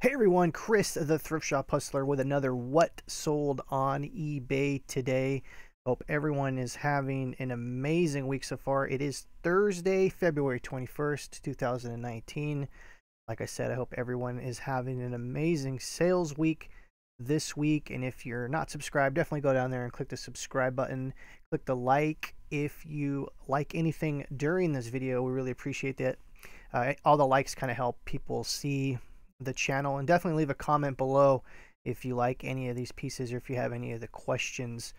Hey everyone, Chris the Thrift Shop Hustler with another What Sold on eBay today. Hope everyone is having an amazing week so far. It is Thursday, February 21st, 2019. Like I said, I hope everyone is having an amazing sales week this week. And if you're not subscribed, definitely go down there and click the subscribe button. Click the like if you like anything during this video. We really appreciate that. All the likes kind of help people see the channel, and definitely leave a comment below if you like any of these pieces or if you have any of the questions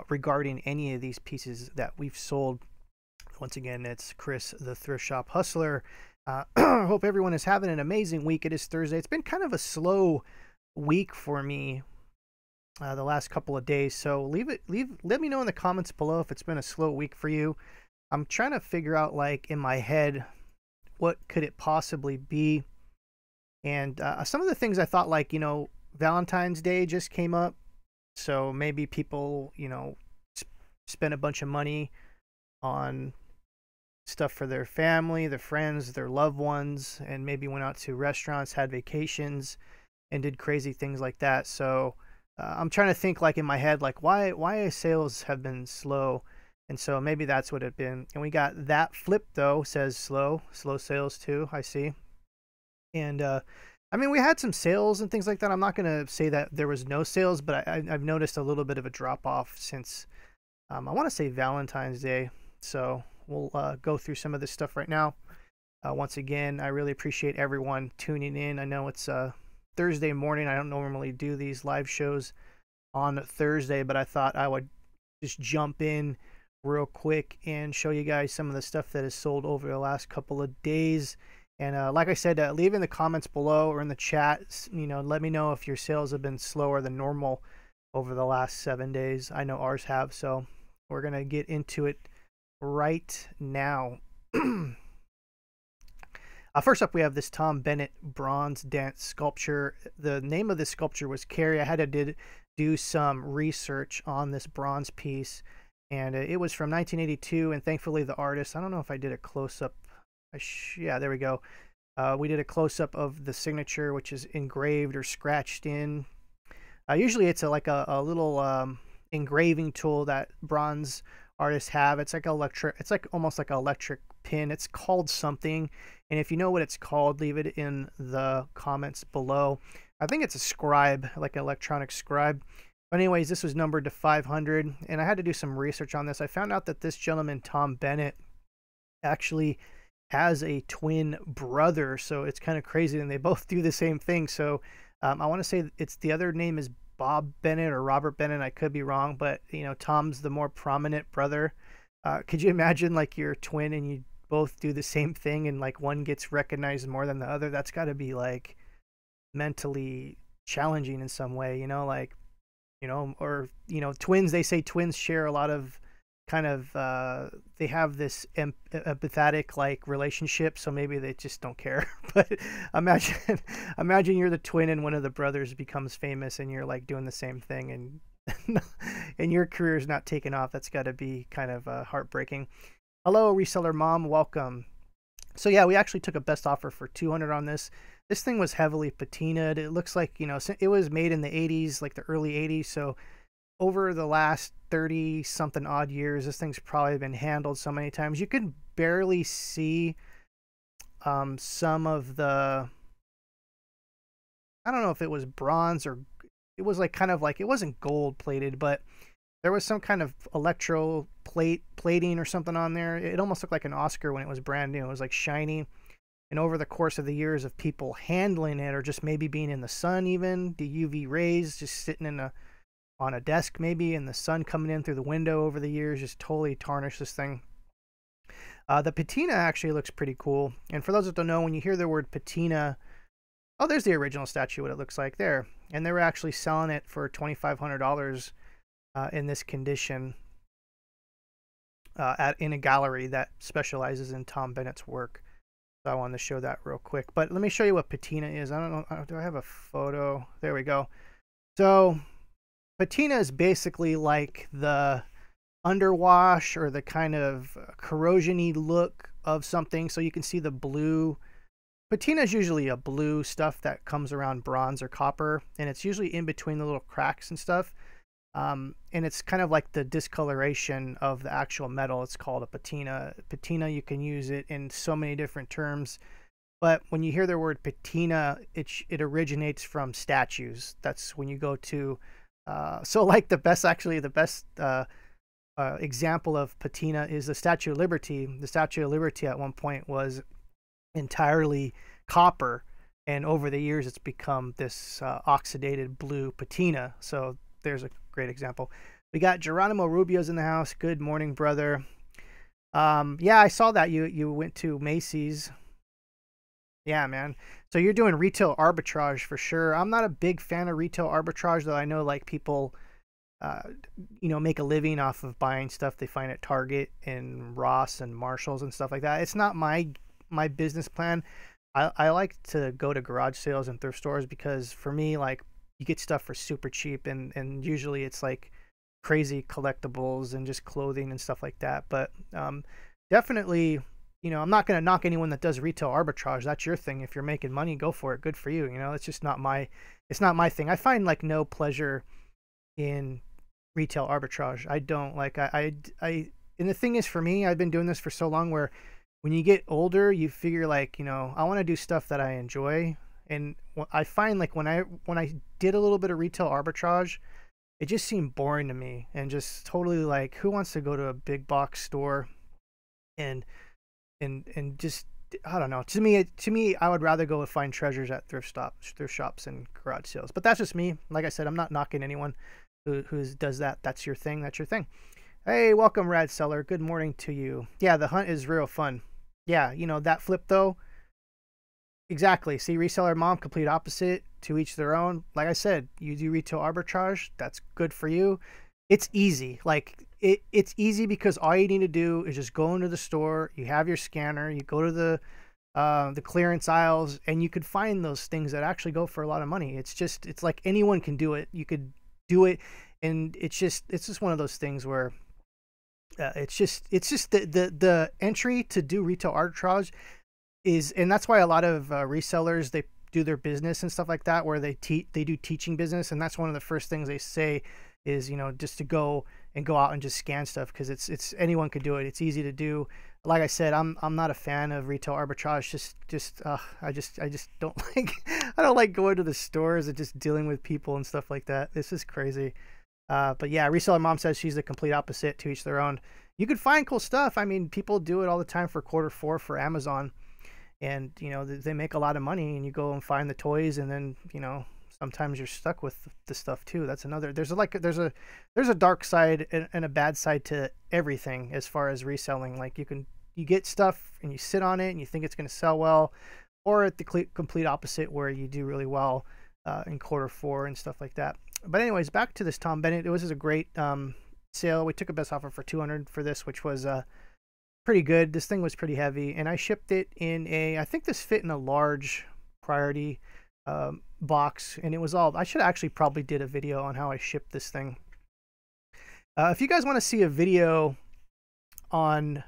regarding any of these pieces that we've sold. Once again, it's Chris the Thrift Shop Hustler. Hope everyone is having an amazing week. It is Thursday. It's been kind of a slow week for me the last couple of days, so let me know in the comments below if it's been a slow week for you. I'm trying to figure out, like, in my head, what could it possibly be. And some of the things I thought, like, Valentine's Day just came up. So maybe people, spent a bunch of money on stuff for their family, their friends, their loved ones, and maybe went out to restaurants, had vacations, and did crazy things like that. So I'm trying to think, like, in my head, like, why sales have been slow. And so maybe that's what it's been. And we got that flip, though, says slow sales too, I see. And I mean, we had some sales and things like that. I'm not going to say that there was no sales, but I've noticed a little bit of a drop off since I want to say Valentine's Day. So we'll go through some of this stuff right now. Once again, I really appreciate everyone tuning in. I know it's Thursday morning. I don't normally do these live shows on Thursday, but I thought I would just jump in real quick and show you guys some of the stuff that has sold over the last couple of days. And like I said, leave in the comments below or in the chat, let me know if your sales have been slower than normal over the last 7 days. I know ours have, so we're going to get into it right now. First up, we have this Tom Bennett bronze dance sculpture. The name of this sculpture was Carrie. I had to do some research on this bronze piece, and it was from 1982, and thankfully the artist, I don't know if I did a close-up. Yeah, there we go. We did a close-up of the signature, which is engraved or scratched in. Usually it's like a little engraving tool that bronze artists have. It's like almost like an electric pin. It's called something, and if you know what it's called, leave it in the comments below. I think it's a scribe, like an electronic scribe. But anyways, this was numbered to 500, and I had to do some research on this. I found out that this gentleman, Tom Bennett, actually has a twin brother, so it's kind of crazy, and they both do the same thing. So I want to say it's the other name is Bob Bennett or Robert Bennett. I could be wrong, but Tom's the more prominent brother. Could you imagine, like, you're a twin and you both do the same thing, and like one gets recognized more than the other? That's got to be like mentally challenging in some way, or twins. They say twins share a lot of kind of they have this empathetic, like, relationship, so maybe they just don't care. But imagine you're the twin and one of the brothers becomes famous and you're like doing the same thing, and and your career is not taking off. That's got to be kind of heartbreaking. Hello, Reseller Mom, welcome. So yeah, we actually took a best offer for 200 on this. This thing was heavily patinaed. It looks like, it was made in the 80s, like the early 80s, so over the last 30 something odd years, this thing's probably been handled so many times. You could barely see some of the, I don't know if it was bronze or it was like kind of like, it wasn't gold plated, but there was some kind of electro plating or something on there. It almost looked like an Oscar when it was brand new. It was like shiny. And over the course of the years of people handling it, or just maybe being in the sun, even the UV rays, just sitting on a desk maybe, and the sun coming in through the window over the years, just totally tarnished this thing. The patina actually looks pretty cool. And for those that don't know, when you hear the word patina, oh, there's the original statue, what it looks like there. And they were actually selling it for $2,500 in this condition in a gallery that specializes in Tom Bennett's work. So I wanted to show that real quick. But let me show you what patina is. I don't know, do I have a photo? There we go. So patina is basically like the underwash or the kind of corrosion-y look of something. So you can see the blue Patina is usually a blue stuff that comes around bronze or copper, and it's usually in between the little cracks and stuff. And it's kind of like the discoloration of the actual metal. It's called a patina. Patina, you can use it in so many different terms. But when you hear the word patina, it originates from statues. That's when you go to, so like the best example of patina is the Statue of Liberty. The Statue of Liberty at one point was entirely copper, and over the years it's become this oxidated blue patina. So there's a great example. We got Geronimo Rubio's in the house. Good morning, brother. Yeah, I saw that you went to Macy's. Yeah, man. So you're doing retail arbitrage for sure. I'm not a big fan of retail arbitrage, though. I know like people, make a living off of buying stuff they find at Target and Ross and Marshalls and stuff like that. It's not my business plan. I like to go to garage sales and thrift stores because for me, like, you get stuff for super cheap, and usually it's like crazy collectibles and just clothing and stuff like that. But definitely, I'm not going to knock anyone that does retail arbitrage. That's your thing. If you're making money, go for it. Good for you. It's just not it's not my thing. I find like no pleasure in retail arbitrage. I don't like, and the thing is for me, I've been doing this for so long where when you get older, you figure like, I want to do stuff that I enjoy. And I find like when I did a little bit of retail arbitrage, it just seemed boring to me and just totally like, who wants to go to a big box store and just, I don't know. To me, I would rather go and find treasures at thrift shops and garage sales. But that's just me. Like I said, I'm not knocking anyone who does that. That's your thing. That's your thing. Hey, welcome, Rad Seller. Good morning to you. Yeah, the hunt is real fun. Yeah, that flip though. Exactly. See, reseller mom, complete opposite, to each their own. Like I said, you do retail arbitrage. That's good for you. It's easy. Like it's easy because all you need to do is just go into the store. You have your scanner. You go to the clearance aisles, and you could find those things that actually go for a lot of money. It's like anyone can do it. You could do it, and it's just one of those things where it's just the entry to do retail arbitrage is, and that's why a lot of resellers, they do their business and stuff like that, where they do teaching business, and that's one of the first things they say is, just to go out and just scan stuff, because it's anyone could do it. It's easy to do. Like I said, I'm not a fan of retail arbitrage. I just don't like, I don't like going to the stores and just dealing with people and stuff like that. This is crazy. But yeah, reseller mom says she's the complete opposite, to each their own. You could find cool stuff. I mean, people do it all the time for Q4 for Amazon. And, they make a lot of money, and you go and find the toys, and then, sometimes you're stuck with the stuff too. That's another, there's a dark side and a bad side to everything as far as reselling. Like you get stuff and you sit on it and you think it's going to sell well, or at the complete opposite where you do really well in Q4 and stuff like that. But anyways, back to this Tom Bennett. It was a great sale. We took a best offer for $200 for this, which was pretty good. This thing was pretty heavy, and I shipped it in I think this fit in a large priority box, and it was all, I should actually probably did a video on how I shipped this thing. If you guys want to see a video on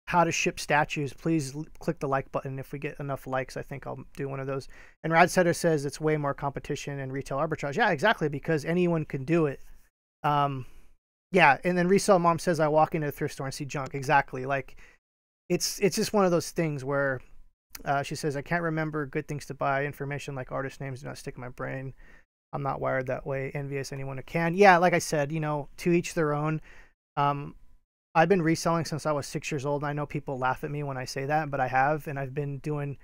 how to ship statues, please click the like button. If we get enough likes, I think I'll do one of those. And Rad Setter says it's way more competition in retail arbitrage. Yeah, exactly, because anyone can do it. Yeah, and then Resell Mom says I walk into a thrift store and see junk. Exactly. Like, it's just one of those things where she says, I can't remember good things to buy. Information like artist names do not stick in my brain. I'm not wired that way. Envious anyone who can. Yeah, like I said, to each their own. I've been reselling since I was 6 years old. I know people laugh at me when I say that, but I have, and I've been going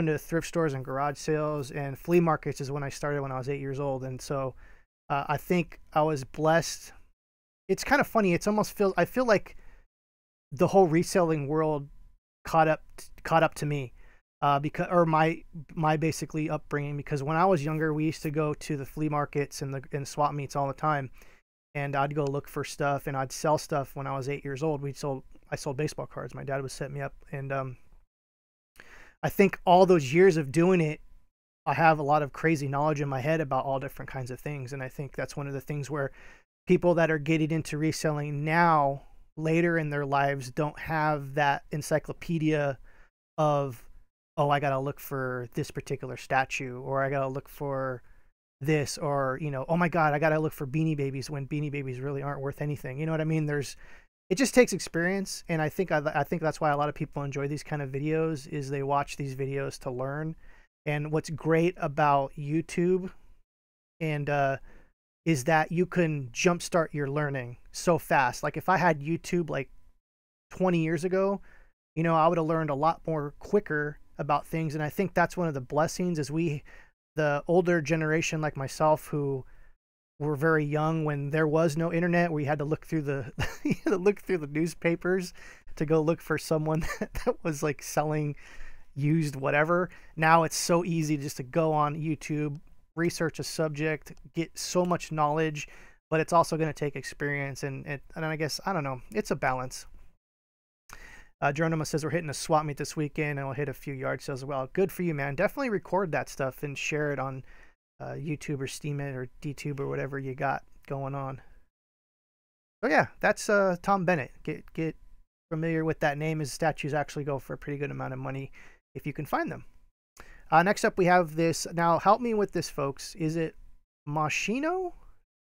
to thrift stores and garage sales and flea markets is when I started when I was 8 years old. And so I think I was blessed. It's kind of funny. I feel like the whole reselling world caught up to me because, or my basically upbringing, because when I was younger, we used to go to the flea markets and swap meets all the time. And I'd go look for stuff, and I'd sell stuff when I was 8 years old. I sold baseball cards. My dad would set me up. And I think all those years of doing it, I have a lot of crazy knowledge in my head about all different kinds of things. And I think that's one of the things where people that are getting into reselling now, later in their lives, don't have that encyclopedia of oh, I gotta look for this particular statue, or I gotta look for this, or oh my God, I gotta look for Beanie Babies when Beanie Babies really aren't worth anything. You know what I mean? It just takes experience, and I think that's why a lot of people enjoy these kind of videos, is they watch these videos to learn. And what's great about YouTube and is that you can jumpstart your learning so fast. Like if I had YouTube like 20 years ago, I would have learned a lot more quicker about things. And I think that's one of the blessings, is the older generation like myself, who were very young when there was no internet, where you had to look through the you had to look through the newspapers to go look for someone that was like selling used whatever. Now it's so easy just to go on YouTube, research a subject, get so much knowledge, but it's also going to take experience, and I guess, I don't know, it's a balance. Geronimo says we're hitting a swap meet this weekend, and we'll hit a few yard sales as well. Good for you, man. Definitely record that stuff and share it on YouTube or Steemit or DTube or whatever you got going on. So yeah, that's Tom Bennett. Get familiar with that name. His statues actually go for a pretty good amount of money if you can find them. Next up, we have this. Now, help me with this, folks. Is it Moschino?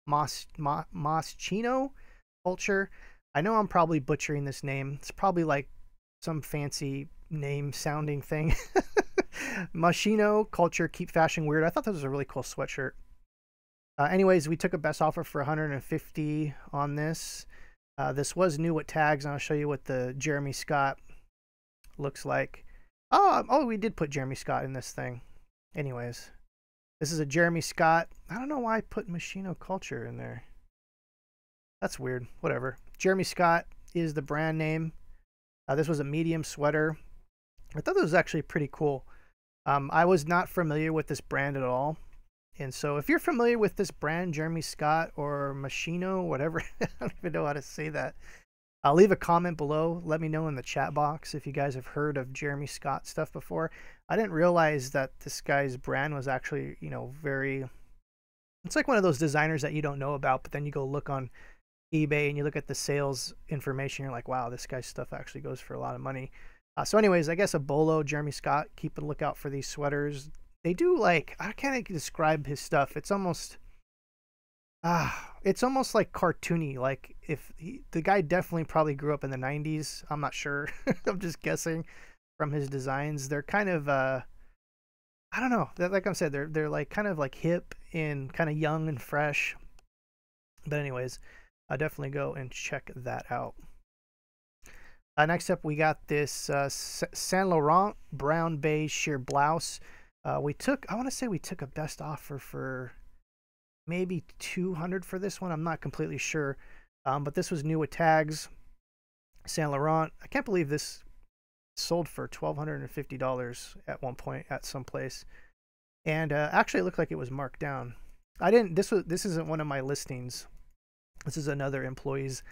Moschino culture? I know I'm probably butchering this name. It's probably like some fancy name sounding thing. Moschino culture, keep fashion weird. I thought that was a really cool sweatshirt. Anyways, we took a best offer for $150 on this. This was new with tags, and I'll show you what the Jeremy Scott looks like. Oh, we did put Jeremy Scott in this thing. Anyways, this is a Jeremy Scott. I don't know why I put Moschino culture in there. That's weird. Whatever. Jeremy Scott is the brand name. This was a medium sweater. I thought that was actually pretty cool. I was not familiar with this brand at all. And so if you're familiar with this brand, Jeremy Scott or Moschino, whatever, I don't even know how to say that. I'll leave a comment below. Let me know in the chat box if you guys have heard of Jeremy Scott stuff before. I didn't realize that this guy's brand was actually, very... It's like one of those designers that you don't know about, but then you go look on eBay and you look at the sales information, you're like, wow, this guy's stuff actually goes for a lot of money. So anyways, I guess a Bolo, Jeremy Scott, keep a lookout for these sweaters. They do, like, I can't describe his stuff. It's almost like cartoony. Like the guy definitely probably grew up in the 90s. I'm not sure. I'm just guessing from his designs. They're kind of, I don't know. Like I said, they're like kind of like hip and kind of young and fresh. But anyways, I'll definitely go and check that out. Next up, we got this Saint Laurent brown beige sheer blouse. I want to say we took a best offer for maybe $200 for this one. I'm not completely sure. But this was new with tags. Saint Laurent. I can't believe this sold for $1,250 at one point at some place. And actually it looked like it was marked down. This isn't one of my listings. This is another employee's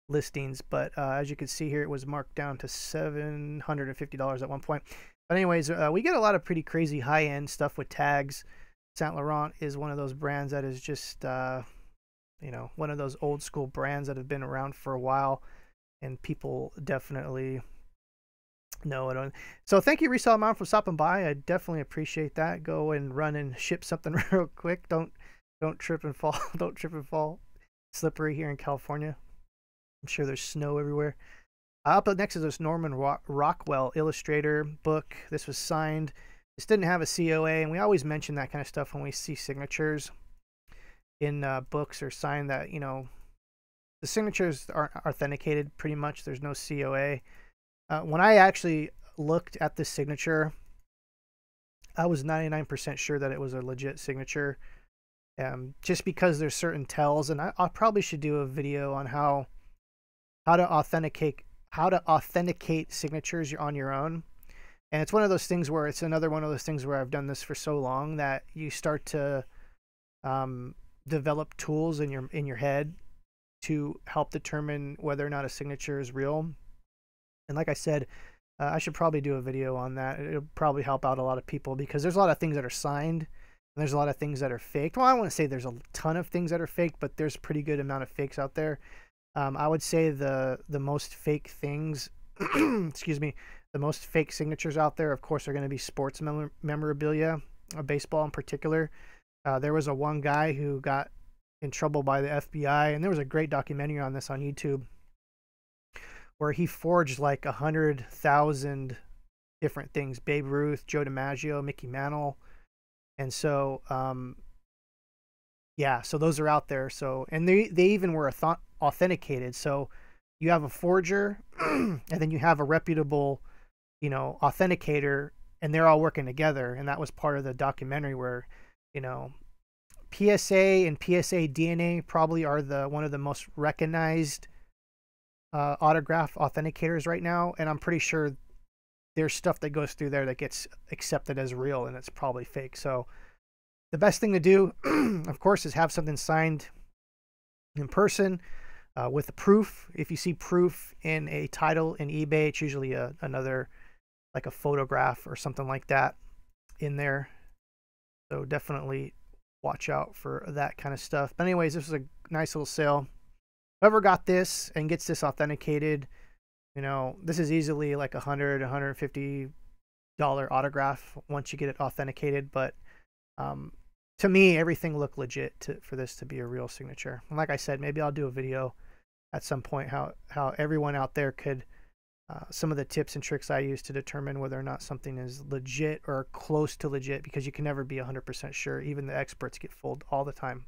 listings, but as you can see here, it was marked down to $750 at one point. But anyways, we get a lot of pretty crazy high-end stuff with tags. Saint Laurent is one of those brands that is just, one of those old school brands that have been around for a while, and people definitely know it. So thank you, Reseller Mom, for stopping by. I definitely appreciate that. Go and run and ship something real quick. Don't trip and fall. Don't trip and fall. Slippery here in California. I'm sure there's snow everywhere. Up next is this Norman Rockwell illustrator book. This was signed. This didn't have a COA, and we always mention that kind of stuff when we see signatures in books or signed that, the signatures aren't authenticated pretty much. There's no COA. When I actually looked at this signature, I was 99% sure that it was a legit signature. Just because there's certain tells, and I probably should do a video on how to authenticate signatures on your own. And it's one of those things where it's another one of those things where I've done this for so long that you start to develop tools in your head to help determine whether or not a signature is real. And like I said, I should probably do a video on that. It'll probably help out a lot of people, because there's a lot of things that are signed and there's a lot of things that are faked. Well, I want to say there's a ton of things that are fake, but there's a pretty good amount of fakes out there. I would say the most fake things, excuse me, The most fake signatures out there, of course, are going to be sports memorabilia, baseball in particular. There was one guy who got in trouble by the FBI, and there was a great documentary on this on YouTube where he forged like 100,000 different things: Babe Ruth, Joe DiMaggio, Mickey Mantle. And so yeah, so those are out there. So, and they even were authenticated. So you have a forger and then you have a reputable, you know, authenticator, and they're all working together. And that was part of the documentary where, you know, PSA and PSA DNA probably are one of the most recognized autograph authenticators right now. And I'm pretty sure there's stuff that goes through there that gets accepted as real, and it's probably fake. So the best thing to do, of course, is have something signed in person with the proof. If you see proof in a title in eBay, it's usually another, like a photograph or something like that in there. So definitely watch out for that kind of stuff. But anyways, this was a nice little sale. Whoever got this and gets this authenticated, you know, this is easily like $150 autograph once you get it authenticated. But to me, everything looked legit for this to be a real signature. And like I said, maybe I'll do a video at some point how everyone out there could, some of the tips and tricks I use to determine whether or not something is legit or close to legit, because you can never be 100% sure. Even the experts get fooled all the time.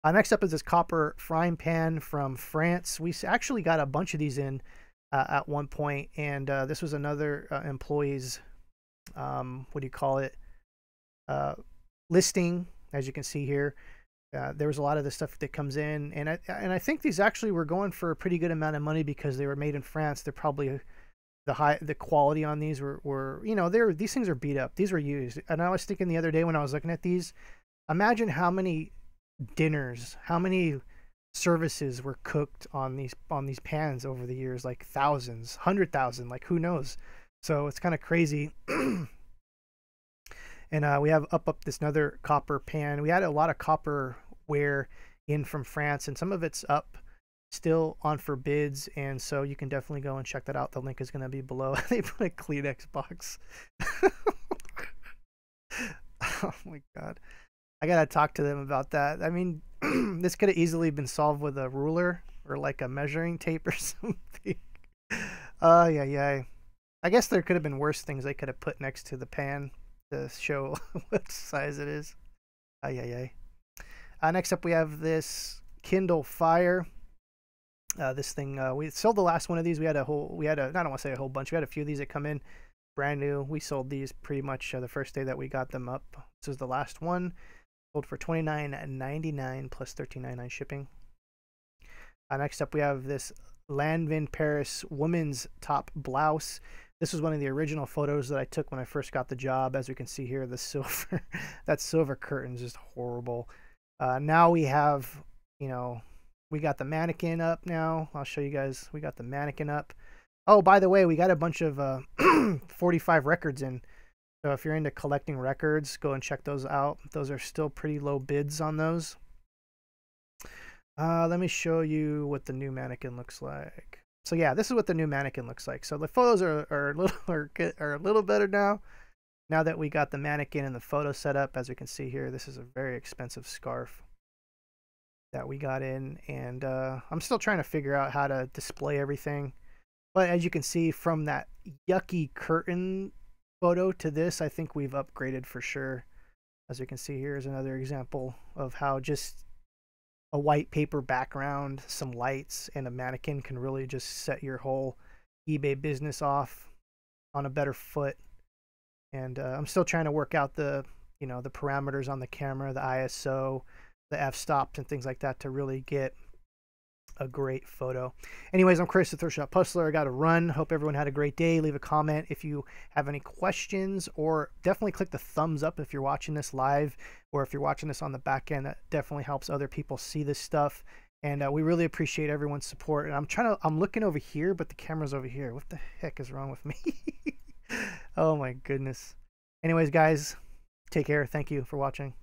Next up is this copper frying pan from France. We actually got a bunch of these in at one point, and this was another employee's, what do you call it, listing. As you can see here, there was a lot of the stuff that comes in, and I think these actually were going for a pretty good amount of money because they were made in France. They're probably the quality on these were you know, these things are beat up. These were used, and I was thinking the other day when I was looking at these, imagine how many dinners, how many services were cooked on these pans over the years, like thousands, 100,000, like who knows. So it's kind of crazy. And we have up this another copper pan. We had a lot of copper ware in from France, and some of it's up still on for bids, and so you can definitely go and check that out. The link is going to be below. They put a Kleenex box. Oh my god, I gotta talk to them about that. I mean, this could have easily been solved with a ruler or like a measuring tape or something. Yeah. I guess there could have been worse things they could have put next to the pan to show what size it is. Yeah. Next up, we have this Kindle Fire. This thing, we sold the last one of these. I don't want to say a whole bunch. We had a few of these that come in brand new. We sold these pretty much the first day that we got them up. This is the last one. Sold for $29.99 plus $13.99 shipping. Next up, we have this Lanvin Paris woman's top blouse. This was one of the original photos that I took when I first got the job. As you can see here, the silver, that silver curtain is just horrible. Now we have, you know, we got the mannequin up now. I'll show you guys. We got the mannequin up. Oh, by the way, we got a bunch of 45 records in. So if you're into collecting records, go and check those out. Those are still pretty low bids on those. Let me show you what the new mannequin looks like. So yeah, this is what the new mannequin looks like. So the photos are a little better now. Now that we got the mannequin and the photo set up, as you can see here, this is a very expensive scarf that we got in, and I'm still trying to figure out how to display everything. But as you can see from that yucky curtain photo to this, I think we've upgraded for sure. As you can see, here's another example of how just a white paper background, some lights, and a mannequin can really just set your whole eBay business off on a better foot. And I'm still trying to work out the parameters on the camera, the ISO, the f-stops, and things like that to really get a great photo. Anyways, I'm Chris, the Thrift Shop Hustler. I got to run. Hope everyone had a great day. Leave a comment if you have any questions, or definitely click the thumbs up if you're watching this live, or if you're watching this on the back end. That definitely helps other people see this stuff. And we really appreciate everyone's support. And I'm looking over here, but the camera's over here. What the heck is wrong with me? Oh my goodness. Anyways, guys, take care. Thank you for watching.